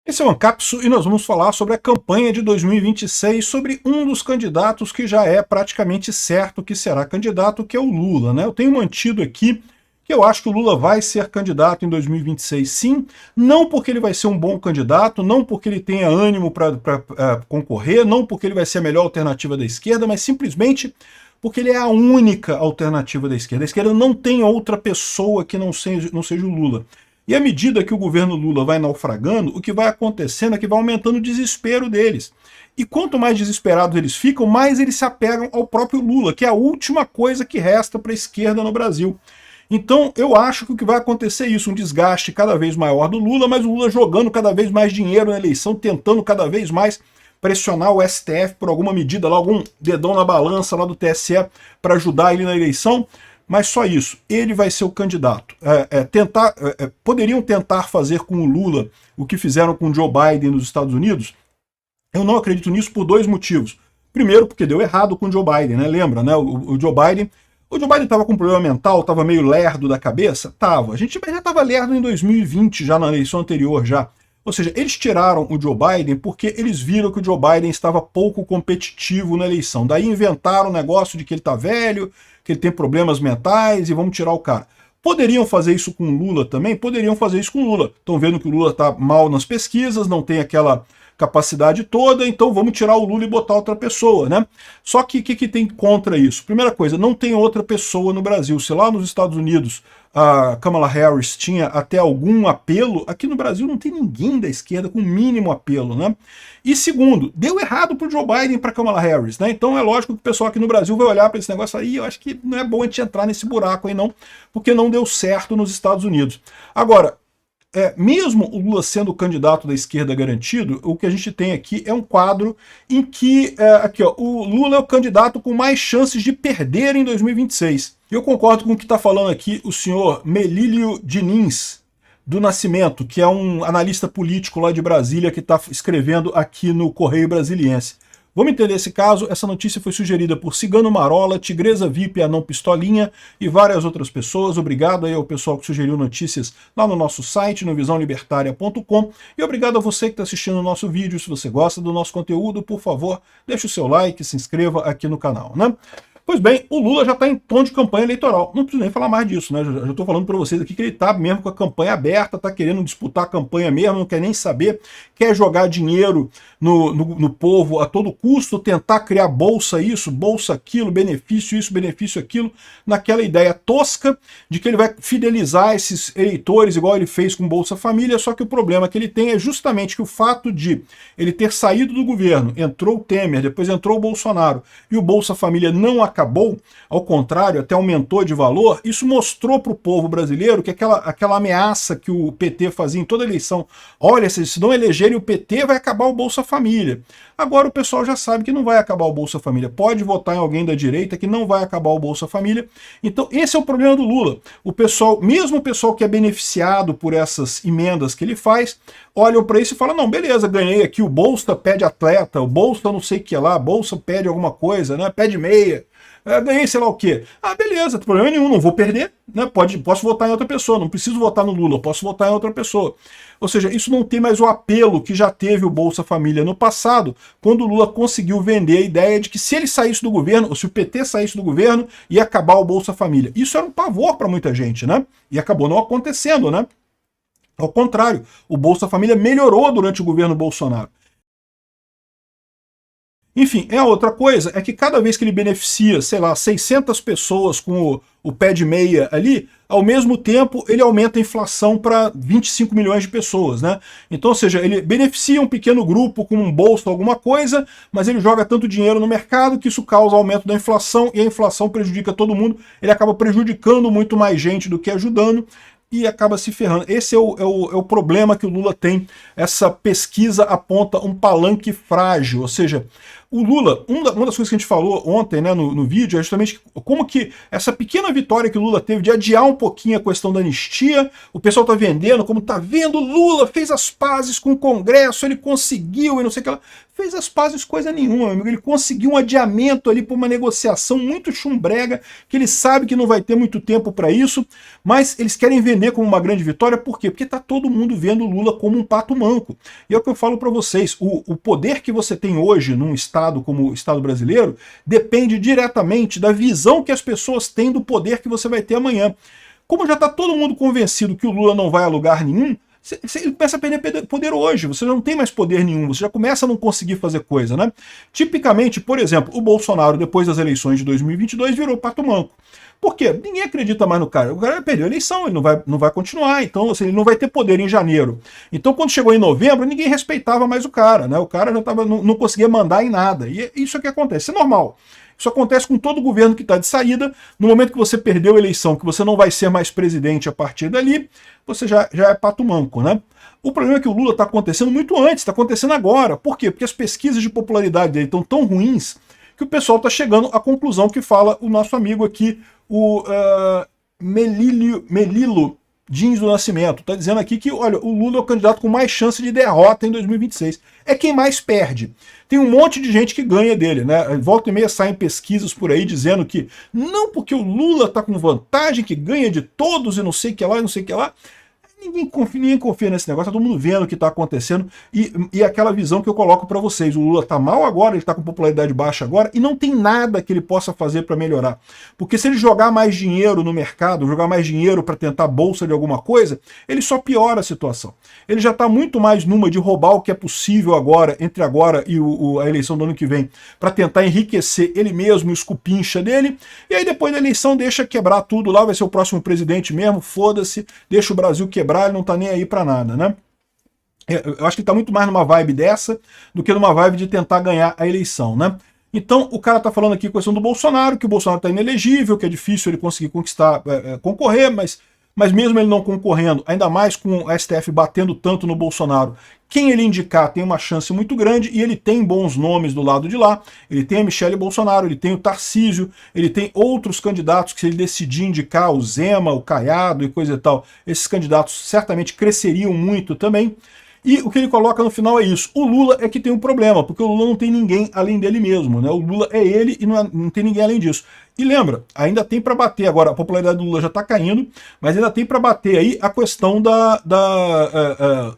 Esse é o Ancapsu e nós vamos falar sobre a campanha de 2026, sobre um dos candidatos que já é praticamente certo que será candidato, que é o Lula, né? Eu tenho mantido aqui que eu acho que o Lula vai ser candidato em 2026, sim, não porque ele vai ser um bom candidato, não porque ele tenha ânimo para concorrer, não porque ele vai ser a melhor alternativa da esquerda, mas simplesmente porque ele é a única alternativa da esquerda. A esquerda não tem outra pessoa que não seja o Lula. E à medida que o governo Lula vai naufragando, o que vai acontecendo é que vai aumentando o desespero deles. E quanto mais desesperados eles ficam, mais eles se apegam ao próprio Lula, que é a última coisa que resta para a esquerda no Brasil. Então eu acho que o que vai acontecer é isso, um desgaste cada vez maior do Lula, mas o Lula jogando cada vez mais dinheiro na eleição, tentando cada vez mais pressionar o STF por alguma medida, lá, algum dedão na balança lá do TSE para ajudar ele na eleição. Mas só isso, ele vai ser o candidato. Poderiam tentar fazer com o Lula o que fizeram com o Joe Biden nos Estados Unidos? Eu não acredito nisso por dois motivos. Primeiro, porque deu errado com o Joe Biden, né? Lembra, né? O Joe Biden estava com um problema mental, estava meio lerdo da cabeça? Tava. A gente já estava lerdo em 2020, já na eleição anterior, já. Ou seja, eles tiraram o Joe Biden porque eles viram que o Joe Biden estava pouco competitivo na eleição. Daí inventaram o negócio de que ele está velho, que ele tem problemas mentais e vamos tirar o cara. Poderiam fazer isso com o Lula também? Poderiam fazer isso com o Lula. Estão vendo que o Lula está mal nas pesquisas, não tem aquela capacidade toda, então vamos tirar o Lula e botar outra pessoa, né? Só que o que tem contra isso? Primeira coisa, não tem outra pessoa no Brasil. Se lá nos Estados Unidos a Kamala Harris tinha até algum apelo, aqui no Brasil não tem ninguém da esquerda com mínimo apelo, né? E segundo, deu errado pro Joe Biden e pra Kamala Harris, né? Então é lógico que o pessoal aqui no Brasil vai olhar para esse negócio aí, eu acho que não é bom a gente entrar nesse buraco aí não, porque não deu certo nos Estados Unidos. Agora, mesmo o Lula sendo o candidato da esquerda garantido, o que a gente tem aqui é um quadro em que aqui, ó, o Lula é o candidato com mais chances de perder em 2026. Eu concordo com o que está falando aqui o senhor Melílio Diniz do Nascimento, que é um analista político lá de Brasília que está escrevendo aqui no Correio Brasiliense. Vamos entender esse caso. Essa notícia foi sugerida por Cigano Marola, Tigresa VIP, Anão Pistolinha e várias outras pessoas. Obrigado aí ao pessoal que sugeriu notícias lá no nosso site, no visãolibertaria.com. E obrigado a você que está assistindo o nosso vídeo. Se você gosta do nosso conteúdo, por favor, deixe o seu like, se inscreva aqui no canal, né? Pois bem, o Lula já está em tom de campanha eleitoral. Não preciso nem falar mais disso, né? Já estou falando para vocês aqui que ele está mesmo com a campanha aberta, está querendo disputar a campanha mesmo, não quer nem saber, quer jogar dinheiro no povo a todo custo, tentar criar bolsa isso, bolsa aquilo, benefício isso, benefício aquilo, naquela ideia tosca de que ele vai fidelizar esses eleitores igual ele fez com Bolsa Família, só que o problema que ele tem é justamente que o fato de ele ter saído do governo, entrou o Temer, depois entrou o Bolsonaro, e o Bolsa Família não acabou, ao contrário, até aumentou de valor, isso mostrou para o povo brasileiro que aquela ameaça que o PT fazia em toda eleição, olha, se não elegerem o PT, vai acabar o Bolsa Família. Agora o pessoal já sabe que não vai acabar o Bolsa Família, pode votar em alguém da direita que não vai acabar o Bolsa Família. Então esse é o problema do Lula. O pessoal, mesmo o pessoal que é beneficiado por essas emendas que ele faz, olham para isso e falam, não, beleza, ganhei aqui, o Bolsa pede atleta, o Bolsa não sei o que lá, Bolsa pede alguma coisa, né, pede meia. Ganhei sei lá o quê. Ah, beleza, problema nenhum, não vou perder, né? Posso votar em outra pessoa, não preciso votar no Lula, posso votar em outra pessoa. Ou seja, isso não tem mais o apelo que já teve o Bolsa Família no passado, quando o Lula conseguiu vender a ideia de que se ele saísse do governo, ou se o PT saísse do governo, ia acabar o Bolsa Família. Isso era um pavor para muita gente, né? E acabou não acontecendo, né? Ao contrário, o Bolsa Família melhorou durante o governo Bolsonaro. Enfim, outra coisa é que cada vez que ele beneficia, sei lá, 600 pessoas com o pé de meia ali, ao mesmo tempo ele aumenta a inflação para 25 milhões de pessoas, né? Então, ou seja, ele beneficia um pequeno grupo com um bolso, alguma coisa, mas ele joga tanto dinheiro no mercado que isso causa aumento da inflação e a inflação prejudica todo mundo, ele acaba prejudicando muito mais gente do que ajudando, e acaba se ferrando. Esse é o problema que o Lula tem. Essa pesquisa aponta um palanque frágil, ou seja, O Lula, uma das coisas que a gente falou ontem, né, no vídeo, é justamente como que essa pequena vitória que o Lula teve de adiar um pouquinho a questão da anistia, o pessoal tá vendendo, como tá vendo, Lula fez as pazes com o Congresso, ele conseguiu, e não sei o que lá. Fez as pazes coisa nenhuma, meu amigo. Ele conseguiu um adiamento ali para uma negociação muito chumbrega, que ele sabe que não vai ter muito tempo para isso, mas eles querem vender como uma grande vitória, por quê? Porque tá todo mundo vendo o Lula como um pato manco. E é o que eu falo para vocês, o poder que você tem hoje num estado como o Estado brasileiro depende diretamente da visão que as pessoas têm do poder que você vai ter amanhã. Como já está todo mundo convencido que o Lula não vai a lugar nenhum, ele começa a perder poder hoje, você não tem mais poder nenhum, você já começa a não conseguir fazer coisa, né? Tipicamente, por exemplo, o Bolsonaro, depois das eleições de 2022, virou pato manco. Por quê? Ninguém acredita mais no cara. O cara perdeu a eleição, ele não vai continuar, então assim, ele não vai ter poder em janeiro. Então quando chegou em novembro, ninguém respeitava mais o cara, né? O cara já não conseguia mandar em nada. E isso é que acontece, isso é normal. Isso acontece com todo governo que está de saída. No momento que você perdeu a eleição, que você não vai ser mais presidente a partir dali, você já é pato manco, né? O problema é que o Lula está acontecendo muito antes, está acontecendo agora. Por quê? Porque as pesquisas de popularidade dele estão tão ruins que o pessoal está chegando à conclusão que fala o nosso amigo aqui, o Melilo Dins do Nascimento. Está dizendo aqui que, olha, o Lula é o candidato com mais chance de derrota em 2026. É quem mais perde. Tem um monte de gente que ganha dele, né? Volta e meia saem pesquisas por aí dizendo que não porque o Lula está com vantagem, que ganha de todos e não sei o que lá, e não sei o que lá. Ninguém confia nesse negócio, tá todo mundo vendo o que está acontecendo e aquela visão que eu coloco para vocês. O Lula está mal agora, ele está com popularidade baixa agora e não tem nada que ele possa fazer para melhorar. Porque se ele jogar mais dinheiro no mercado, jogar mais dinheiro para tentar bolsa de alguma coisa, ele só piora a situação. Ele já está muito mais numa de roubar o que é possível agora, entre agora e a eleição do ano que vem, para tentar enriquecer ele mesmo, o escupincha dele, e aí depois da eleição deixa quebrar tudo lá, vai ser o próximo presidente mesmo, foda-se, deixa o Brasil quebrar, ele não tá nem aí para nada, né? Eu acho que ele tá muito mais numa vibe dessa do que numa vibe de tentar ganhar a eleição, né? Então o cara tá falando aqui a questão do Bolsonaro, que o Bolsonaro tá inelegível, que é difícil ele conseguir concorrer, mas mesmo ele não concorrendo, ainda mais com o STF batendo tanto no Bolsonaro, quem ele indicar tem uma chance muito grande e ele tem bons nomes do lado de lá. Ele tem a Michele Bolsonaro, ele tem o Tarcísio, ele tem outros candidatos que se ele decidir indicar, o Zema, o Caiado e coisa e tal, esses candidatos certamente cresceriam muito também. E o que ele coloca no final é isso. O Lula é que tem um problema, porque o Lula não tem ninguém além dele mesmo, né? O Lula é ele e não tem ninguém além disso. E lembra, ainda tem para bater agora, a popularidade do Lula já está caindo, mas ainda tem para bater aí a questão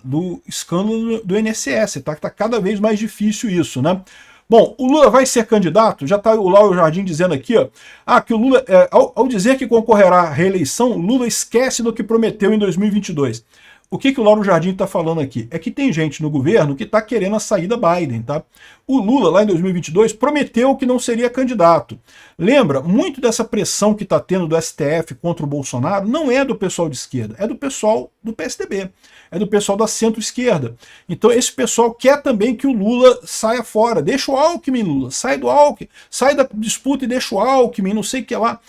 do escândalo do INSS, tá? Que está cada vez mais difícil isso, né? Bom, o Lula vai ser candidato? Já está o Lauro Jardim dizendo aqui, ó, que o Lula, ao dizer que concorrerá à reeleição, Lula esquece do que prometeu em 2022. O que o Lauro Jardim está falando aqui? É que tem gente no governo que está querendo a saída Biden, tá? O Lula, lá em 2022, prometeu que não seria candidato. Lembra, muito dessa pressão que está tendo do STF contra o Bolsonaro não é do pessoal de esquerda, é do pessoal do PSDB, é do pessoal da centro-esquerda. Então esse pessoal quer também que o Lula saia fora. Deixa o Alckmin, Lula, sai do Alckmin, sai da disputa e deixa o Alckmin, não sei o que lá.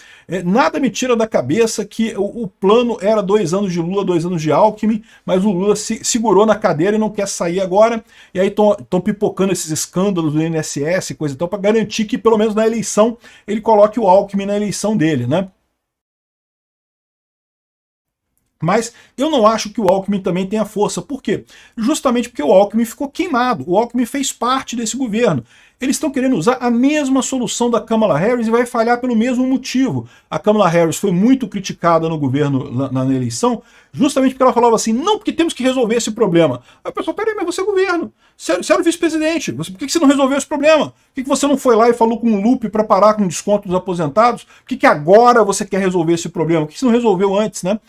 Nada me tira da cabeça que o plano era 2 anos de Lula, 2 anos de Alckmin, mas o Lula se segurou na cadeira e não quer sair agora, e aí estão pipocando esses escândalos do INSS e coisa e tal, para garantir que pelo menos na eleição ele coloque o Alckmin na eleição dele, né? Mas eu não acho que o Alckmin também tenha força. Por quê? Justamente porque o Alckmin ficou queimado. O Alckmin fez parte desse governo. Eles estão querendo usar a mesma solução da Kamala Harris e vai falhar pelo mesmo motivo. A Kamala Harris foi muito criticada no governo na eleição, justamente porque ela falava assim, não, porque temos que resolver esse problema. Aí o pessoal, peraí, mas você é governo, você era o vice-presidente, por que você não resolveu esse problema? Por que você não foi lá e falou com o Lupe para parar com desconto dos aposentados? Por que agora você quer resolver esse problema? Por que você não resolveu antes, né?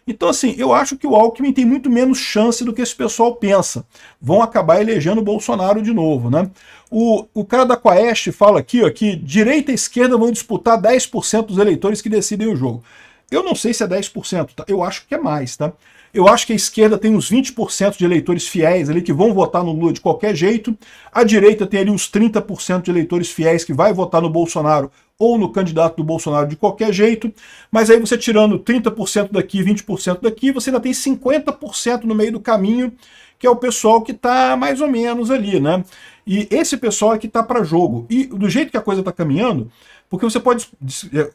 Então, assim, eu acho que o Alckmin tem muito menos chance do que esse pessoal pensa. Vão acabar elegendo o Bolsonaro de novo, né? O cara da Quaest fala aqui, ó, que direita e esquerda vão disputar 10% dos eleitores que decidem o jogo. Eu não sei se é 10%, tá? Eu acho que é mais, tá? Eu acho que a esquerda tem uns 20% de eleitores fiéis ali que vão votar no Lula de qualquer jeito. A direita tem ali uns 30% de eleitores fiéis que vai votar no Bolsonaro ou no candidato do Bolsonaro de qualquer jeito. Mas aí você tirando 30% daqui, 20% daqui, você ainda tem 50% no meio do caminho que é o pessoal que está mais ou menos ali, né? E esse pessoal é que está para jogo. E do jeito que a coisa está caminhando, porque você pode,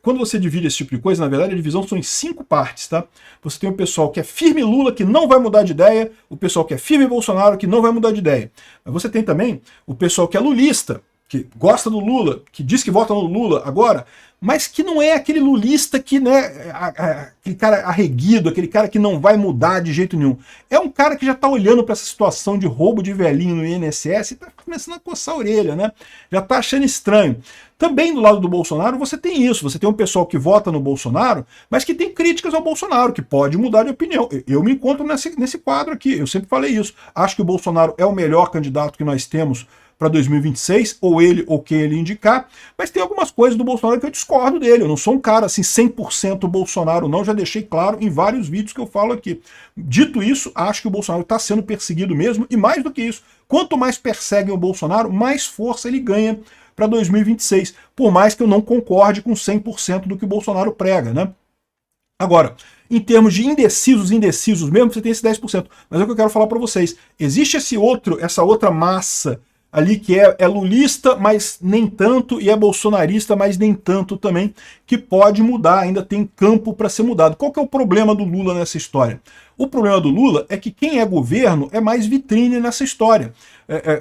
quando você divide esse tipo de coisa, na verdade a divisão são em 5 partes, tá? Você tem o pessoal que é firme Lula, que não vai mudar de ideia, o pessoal que é firme Bolsonaro, que não vai mudar de ideia. Mas você tem também o pessoal que é lulista, que gosta do Lula, que diz que vota no Lula agora, mas que não é aquele lulista que, né, aquele cara arreguido, aquele cara que não vai mudar de jeito nenhum. É um cara que já está olhando para essa situação de roubo de velhinho no INSS e está começando a coçar a orelha, né? Já está achando estranho. Também do lado do Bolsonaro você tem isso, você tem um pessoal que vota no Bolsonaro, mas que tem críticas ao Bolsonaro, que pode mudar de opinião. Eu me encontro nesse quadro aqui, eu sempre falei isso. Acho que o Bolsonaro é o melhor candidato que nós temos para 2026, ou ele ou quem ele indicar, mas tem algumas coisas do Bolsonaro que eu discordo dele. Eu não sou um cara assim 100% Bolsonaro não, já deixei claro em vários vídeos que eu falo aqui. Dito isso, acho que o Bolsonaro está sendo perseguido mesmo, e mais do que isso, quanto mais perseguem o Bolsonaro, mais força ele ganha para 2026, por mais que eu não concorde com 100% do que o Bolsonaro prega, né? Agora, em termos de indecisos mesmo, você tem esse 10%. Mas é o que eu quero falar para vocês. Existe essa outra massa ali que é lulista, mas nem tanto, e é bolsonarista, mas nem tanto também, que pode mudar, ainda tem campo para ser mudado. Qual que é o problema do Lula nessa história? O problema do Lula é que quem é governo é mais vitrine nessa história.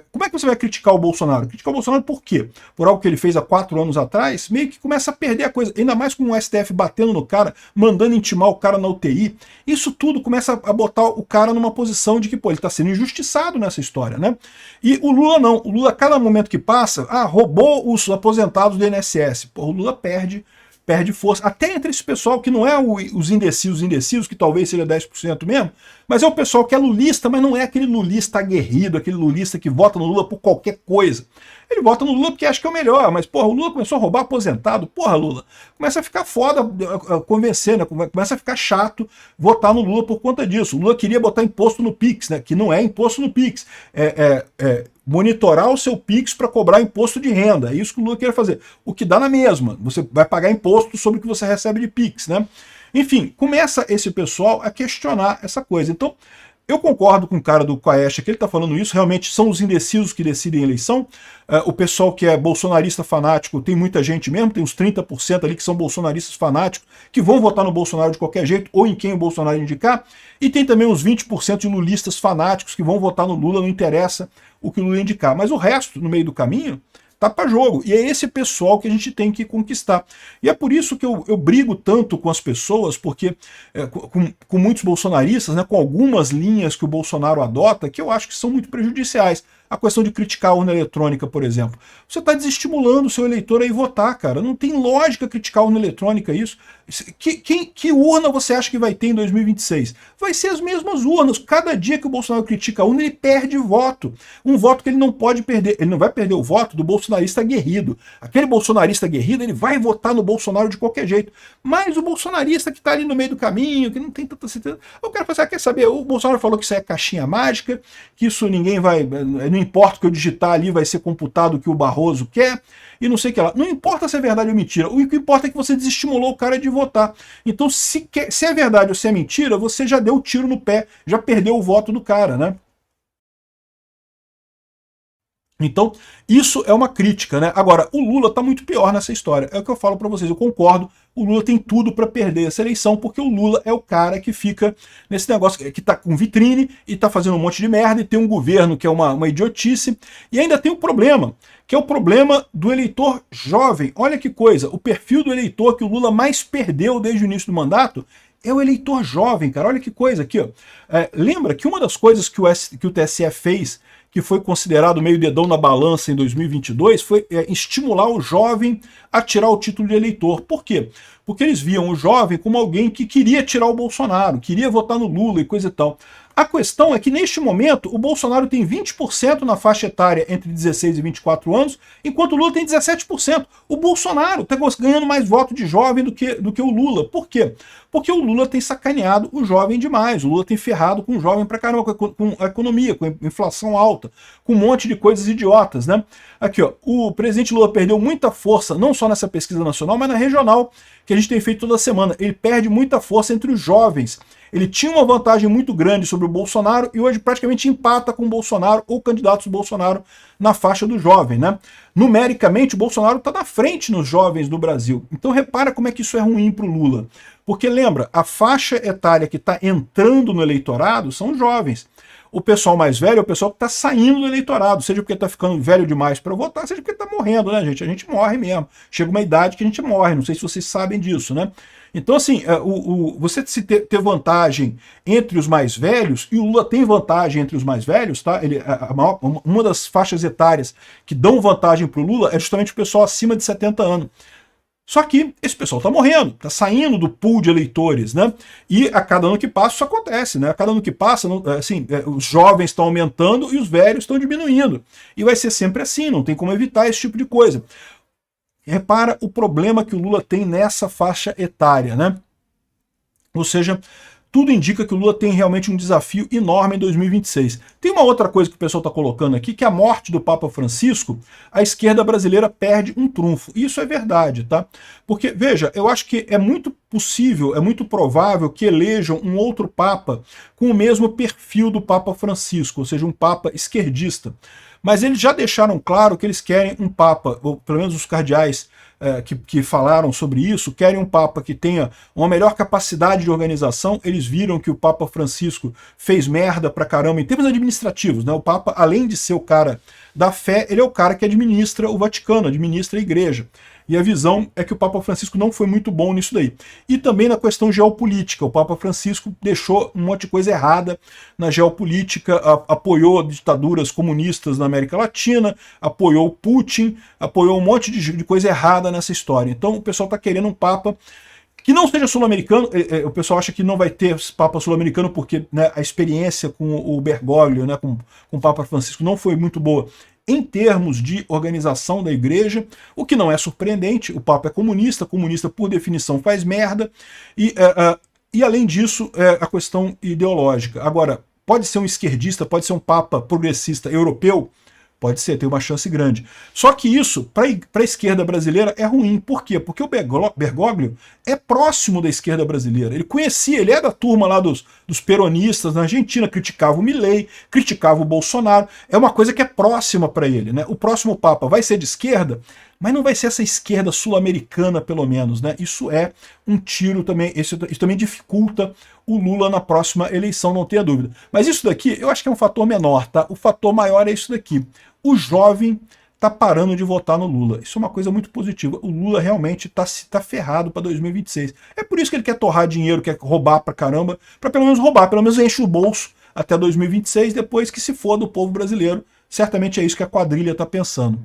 Como é que você vai criticar o Bolsonaro? Criticar o Bolsonaro por quê? Por algo que ele fez há 4 anos atrás, meio que começa a perder a coisa. Ainda mais com o STF batendo no cara, mandando intimar o cara na UTI. Isso tudo começa a botar o cara numa posição de que, pô, ele está sendo injustiçado nessa história, né? E o Lula não. O Lula, a cada momento que passa, roubou os aposentados do INSS. Pô, o Lula perde força, até entre esse pessoal que não é os indecisos, que talvez seja 10% mesmo, mas é o pessoal que é lulista, mas não é aquele lulista aguerrido, aquele lulista que vota no Lula por qualquer coisa. Ele vota no Lula porque acha que é o melhor, mas, porra, o Lula começou a roubar aposentado, porra, Lula, começa a ficar foda convencer, né? Começa a ficar chato votar no Lula por conta disso. O Lula queria botar imposto no Pix, né? Que não é imposto no Pix, monitorar o seu Pix para cobrar imposto de renda. É isso que o Lula quer fazer. O que dá na mesma. Você vai pagar imposto sobre o que você recebe de Pix, né? Enfim, começa esse pessoal a questionar essa coisa. Então, eu concordo com o cara do Quaesha que ele está falando isso, realmente são os indecisos que decidem a eleição. O pessoal que é bolsonarista fanático, tem muita gente mesmo, tem uns 30% ali que são bolsonaristas fanáticos, que vão votar no Bolsonaro de qualquer jeito, ou em quem o Bolsonaro indicar, e tem também uns 20% de lulistas fanáticos que vão votar no Lula, não interessa o que o Lula indicar. Mas o resto, no meio do caminho, tá para jogo. E é esse pessoal que a gente tem que conquistar. E é por isso que eu brigo tanto com as pessoas, porque com muitos bolsonaristas, né, com algumas linhas que o Bolsonaro adota, que eu acho que são muito prejudiciais. A questão de criticar a urna eletrônica, por exemplo. Você está desestimulando o seu eleitor a ir votar, cara. Não tem lógica criticar a urna eletrônica isso. Que urna você acha que vai ter em 2026? Vai ser as mesmas urnas. Cada dia que o Bolsonaro critica a urna, ele perde voto. Um voto que ele não pode perder. Ele não vai perder o voto do bolsonarista aguerrido. Aquele bolsonarista aguerrido, ele vai votar no Bolsonaro de qualquer jeito. Mas o bolsonarista que está ali no meio do caminho, que não tem tanta certeza... Eu quero fazer, quer saber, o Bolsonaro falou que isso é caixinha mágica, que isso ninguém vai... Não importa o que eu digitar ali, vai ser computado o que o Barroso quer, e não sei o que lá. Não importa se é verdade ou mentira, o que importa é que você desestimulou o cara de votar. Então, se é verdade ou se é mentira, você já deu o tiro no pé, já perdeu o voto do cara, né? Então, isso é uma crítica, né? Agora, o Lula tá muito pior nessa história. É o que eu falo para vocês, eu concordo. O Lula tem tudo para perder essa eleição, porque o Lula é o cara que fica nesse negócio, que tá com vitrine e tá fazendo um monte de merda, e tem um governo que é uma idiotice, e ainda tem um problema, que é o problema do eleitor jovem. Olha que coisa, o perfil do eleitor que o Lula mais perdeu desde o início do mandato é o eleitor jovem, cara. Olha que coisa aqui, ó. Lembra que uma das coisas que o TSE fez, que foi considerado meio dedão na balança em 2022, foi estimular o jovem a tirar o título de eleitor. Por quê? Porque eles viam o jovem como alguém que queria tirar o Bolsonaro, queria votar no Lula e coisa e tal. A questão é que, neste momento, o Bolsonaro tem 20% na faixa etária entre 16 e 24 anos, enquanto o Lula tem 17%. O Bolsonaro está ganhando mais voto de jovem do que o Lula. Por quê? Porque o Lula tem sacaneado o jovem demais. O Lula tem ferrado com o jovem pra caramba, com a economia, com a inflação alta, com um monte de coisas idiotas, né? Aqui, ó, o presidente Lula perdeu muita força, não só nessa pesquisa nacional, mas na regional, que a gente tem feito toda semana. Ele perde muita força entre os jovens. Ele tinha uma vantagem muito grande sobre o Bolsonaro e hoje praticamente empata com o Bolsonaro ou candidatos do Bolsonaro na faixa do jovem, né? Numericamente, o Bolsonaro está na frente nos jovens do Brasil. Então repara como é que isso é ruim para o Lula. Porque lembra, a faixa etária que está entrando no eleitorado são os jovens. O pessoal mais velho é o pessoal que está saindo do eleitorado, seja porque está ficando velho demais para votar, seja porque está morrendo, né, gente? A gente morre mesmo. Chega uma idade que a gente morre, não sei se vocês sabem disso, né? Então, assim, você se ter vantagem entre os mais velhos, e o Lula tem vantagem entre os mais velhos, tá? Uma das faixas etárias que dão vantagem para o Lula é justamente o pessoal acima de 70 anos. Só que esse pessoal está morrendo, está saindo do pool de eleitores, né? E a cada ano que passa isso acontece, né? A cada ano que passa, assim, os jovens estão aumentando e os velhos estão diminuindo. E vai ser sempre assim, não tem como evitar esse tipo de coisa. Repara o problema que o Lula tem nessa faixa etária, né? Ou seja, tudo indica que o Lula tem realmente um desafio enorme em 2026. Tem uma outra coisa que o pessoal está colocando aqui, que a morte do Papa Francisco, a esquerda brasileira perde um trunfo. E isso é verdade, tá? Porque, veja, eu acho que é muito possível, é muito provável que elejam um outro Papa com o mesmo perfil do Papa Francisco, ou seja, um Papa esquerdista. Mas eles já deixaram claro que eles querem um Papa, ou pelo menos os cardeais que falaram sobre isso, querem um Papa que tenha uma melhor capacidade de organização. Eles viram que o Papa Francisco fez merda pra caramba em termos administrativos, né? O Papa, além de ser o cara da fé, ele é o cara que administra o Vaticano, administra a igreja. E a visão é que o Papa Francisco não foi muito bom nisso daí. E também na questão geopolítica. O Papa Francisco deixou um monte de coisa errada na geopolítica, apoiou ditaduras comunistas na América Latina, apoiou Putin, apoiou um monte de coisa errada nessa história. Então o pessoal está querendo um Papa que não seja sul-americano. O pessoal acha que não vai ter Papa sul-americano porque, né, a experiência com o Bergoglio, né, com o Papa Francisco, não foi muito boa em termos de organização da igreja, o que não é surpreendente. O Papa é comunista, comunista por definição faz merda, e além disso, a questão ideológica. Agora, pode ser um esquerdista, pode ser um Papa progressista europeu? Pode ser, tem uma chance grande. Só que isso, para a esquerda brasileira, é ruim. Por quê? Porque o Bergoglio é próximo da esquerda brasileira. Ele conhecia, ele é da turma lá dos peronistas na Argentina, criticava o Milei, criticava o Bolsonaro. É uma coisa que é próxima para ele, né? O próximo Papa vai ser de esquerda, mas não vai ser essa esquerda sul-americana, pelo menos, né? Isso é um tiro também, isso também dificulta o Lula na próxima eleição, não tenha dúvida. Mas isso daqui, eu acho que é um fator menor, tá? O fator maior é isso daqui. O jovem tá parando de votar no Lula. Isso é uma coisa muito positiva. O Lula realmente tá ferrado para 2026. É por isso que ele quer torrar dinheiro, quer roubar pra caramba, para pelo menos roubar, pelo menos enche o bolso até 2026, depois que se for do povo brasileiro. Certamente é isso que a quadrilha tá pensando.